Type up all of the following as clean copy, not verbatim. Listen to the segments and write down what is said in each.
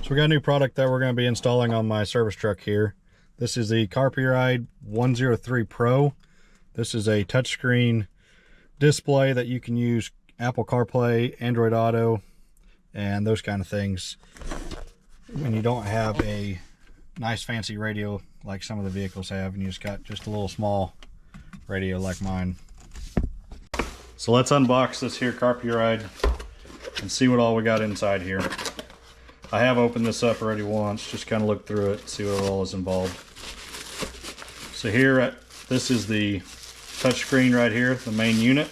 So we got a new product that we're going to be installing on my service truck here. This is the Carpuride 103 Pro. This is a touchscreen display that you can use Apple CarPlay, Android Auto, and those kind of things when you don't have a nice fancy radio like some of the vehicles have, and you just got just a little small radio like mine. So let's unbox this here Carpuride and see what all we got inside here. I have opened this up already once, just kind of look through it, see what all is involved. So here, this is the touchscreen right here, the main unit.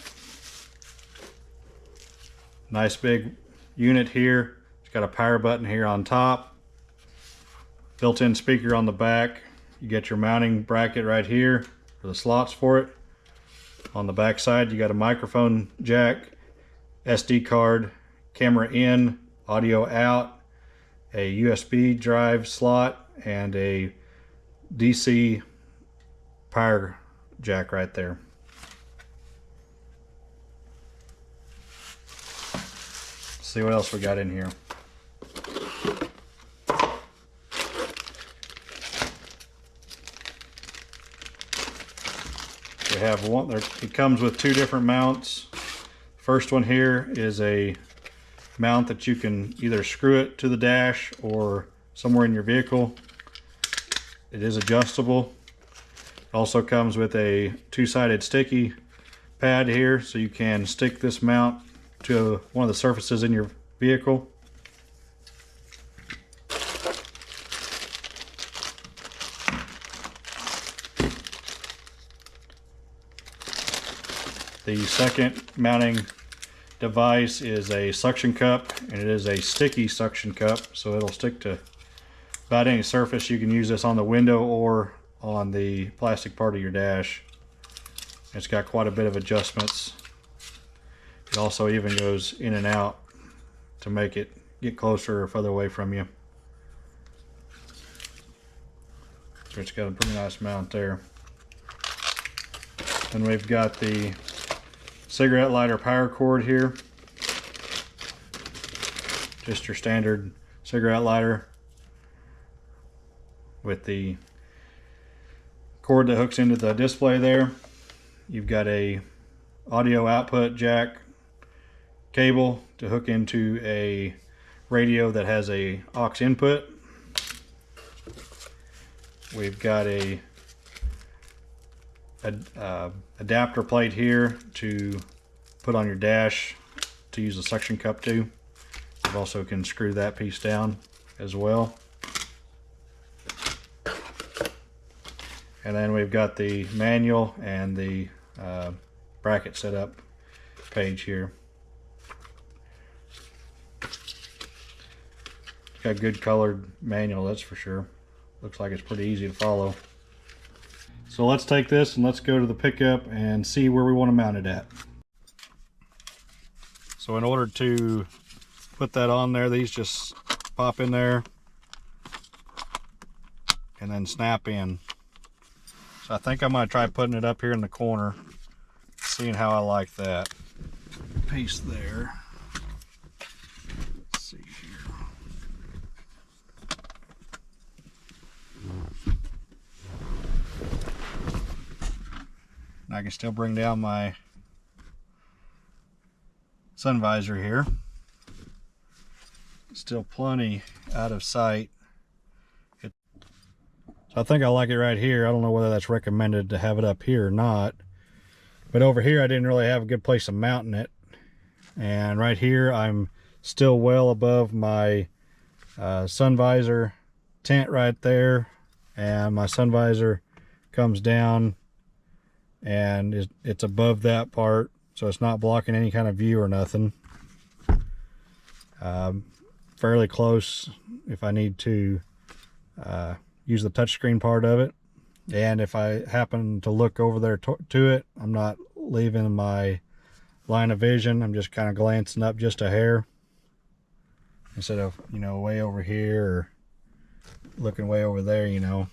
Nice big unit here. It's got a power button here on top. Built-in speaker on the back. You get your mounting bracket right here for the slots for it. On the back side, you got a microphone jack, SD card, camera in, audio out, a USB drive slot, and a DC power jack right there. Let's see what else we got in here. We have one there. It comes with two different mounts. First one here is a mount that you can either screw it to the dash or somewhere in your vehicle. It is adjustable. It also comes with a two-sided sticky pad here, so you can stick this mount to one of the surfaces in your vehicle. The second mounting device is a suction cup, and it is a sticky suction cup, so it'll stick to about any surface. You can use this on the window or on the plastic part of your dash. It's got quite a bit of adjustments. It also even goes in and out to make it get closer or further away from you. So it's got a pretty nice mount there. Then we've got the cigarette lighter power cord here. Just your standard cigarette lighter with the cord that hooks into the display there. You've got a audio output jack cable to hook into a radio that has a aux input. We've got a adapter plate here to put on your dash to use the suction cup to. You also can screw that piece down as well. And then we've got the manual and the bracket setup page here. It's got good colored manual, that's for sure. Looks like it's pretty easy to follow. So let's take this and let's go to the pickup and see where we want to mount it at. So in order to put that on there, these just pop in there and then snap in. So I think I'm going to try putting it up here in the corner, seeing how I like that piece there. Let's see here. I can still bring down my sun visor here. Still plenty out of sight. So I think I like it right here. I don't know whether that's recommended to have it up here or not. But over here I didn't really have a good place of mounting it. And right here I'm still well above my sun visor tent right there. And my sun visor comes down and it's above that part, so it's not blocking any kind of view or nothing. Fairly close if I need to use the touchscreen part of it, and if I happen to look over there to it, I'm not leaving my line of vision. I'm just kind of glancing up just a hair instead of, you know, way over here or looking way over there, you know.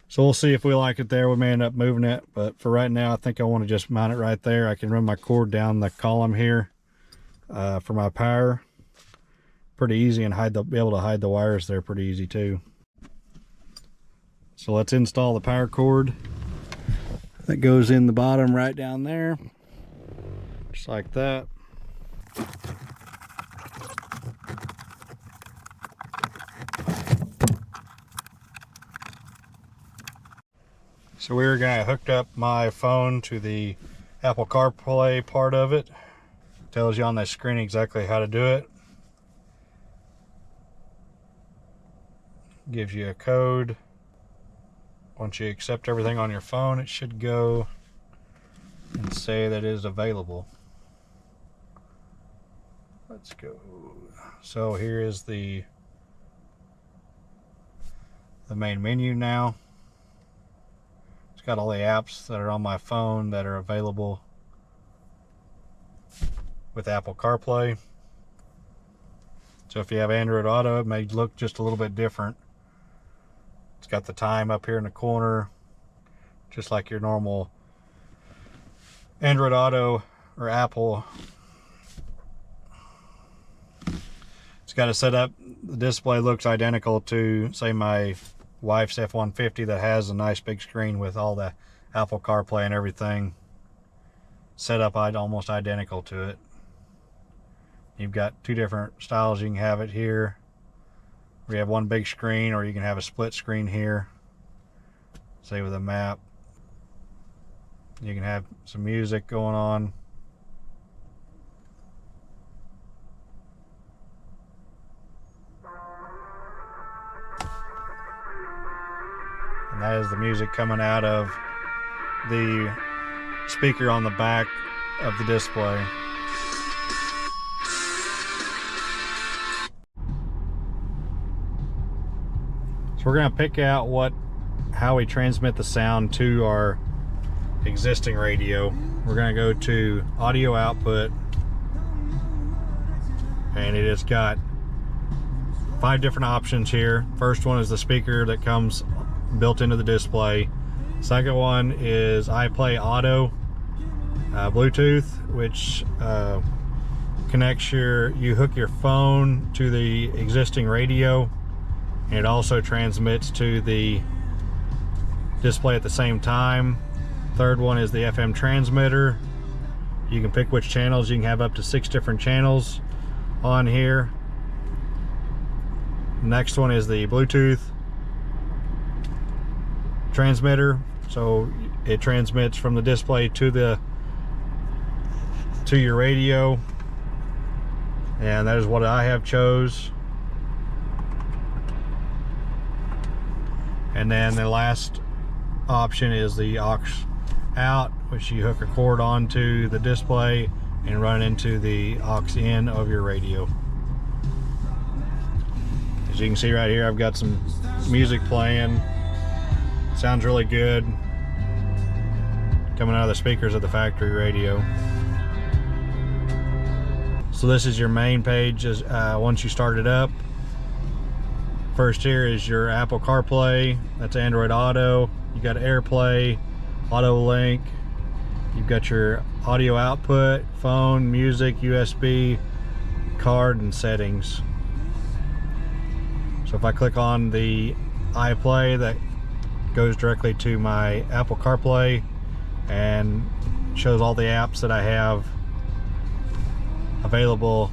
So we'll see if we like it there. We may end up moving it, but for right now I think I want to just mount it right there. I can run my cord down the column here for my power, pretty easy, and be able to hide the wires there pretty easy too. So let's install the power cord. That goes in the bottom right down there, just like that. So we're gonna hook up my phone to the Apple CarPlay part of it. Tells you on that screen exactly how to do it. Gives you a code. Once you accept everything on your phone, it should go and say that it is available. Let's go. So here is the main menu now. It's got all the apps that are on my phone that are available with Apple CarPlay. So if you have Android Auto, it may look just a little bit different. It's got the time up here in the corner, just like your normal Android Auto or Apple. It's got it set up. The display looks identical to, say, my wife's F-150 that has a nice big screen with all the Apple CarPlay and everything set up almost identical to it. You've got two different styles. You can have it here. We have one big screen, or you can have a split screen here, say with a map. You can have some music going on. And that is the music coming out of the speaker on the back of the display. We're going to pick out how we transmit the sound to our existing radio. We're going to go to audio output, and it has got 5 different options here. First one is the speaker that comes built into the display. Second one is iPlay Auto, Bluetooth, which connects you hook your phone to the existing radio, and it also transmits to the display at the same time. Third one is the FM transmitter. You can pick which channels. You can have up to 6 different channels on here. Next one is the Bluetooth transmitter. So it transmits from the display to your radio. And that is what I have chose. And then the last option is the aux out, which you hook a cord onto the display and run into the aux in of your radio. As you can see right here, I've got some music playing. Sounds really good coming out of the speakers of the factory radio. So this is your main page once you start it up. First here is your Apple CarPlay, that's Android Auto. You got AirPlay, Auto Link. You've got your audio output, phone, music, USB, card, and settings. So if I click on the iPlay, that goes directly to my Apple CarPlay and shows all the apps that I have available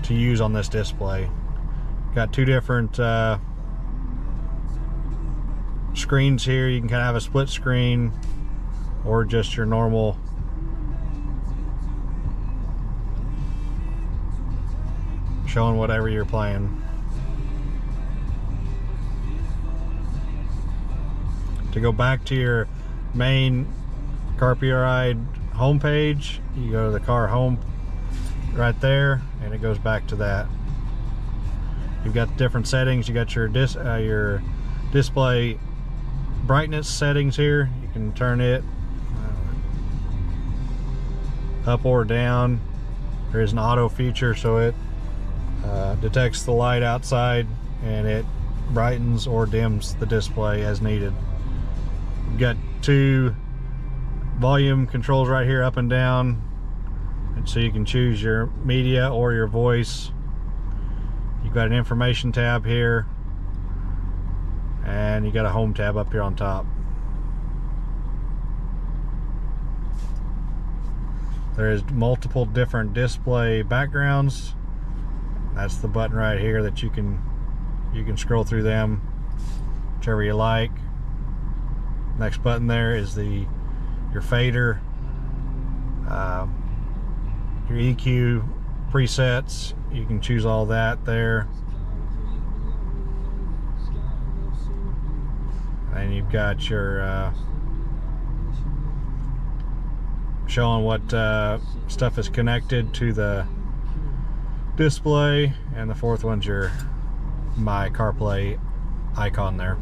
to use on this display. Got 2 different screens here. You can kind of have a split screen or just your normal showing whatever you're playing. To go back to your main Carpuride homepage, you go to the car home right there, and it goes back to that. You've got different settings. You got your display brightness settings here. You can turn it up or down. There is an auto feature, so it detects the light outside and it brightens or dims the display as needed. You've got 2 volume controls right here, up and down, and so you can choose your media or your voice. You've got an information tab here, and you got a home tab up here on top. There's multiple different display backgrounds. That's the button right here that you can scroll through them, whichever you like. Next button there is your fader, your EQ presets. You can choose all that there. And you've got your showing what stuff is connected to the display, and the fourth one's your My CarPlay icon there.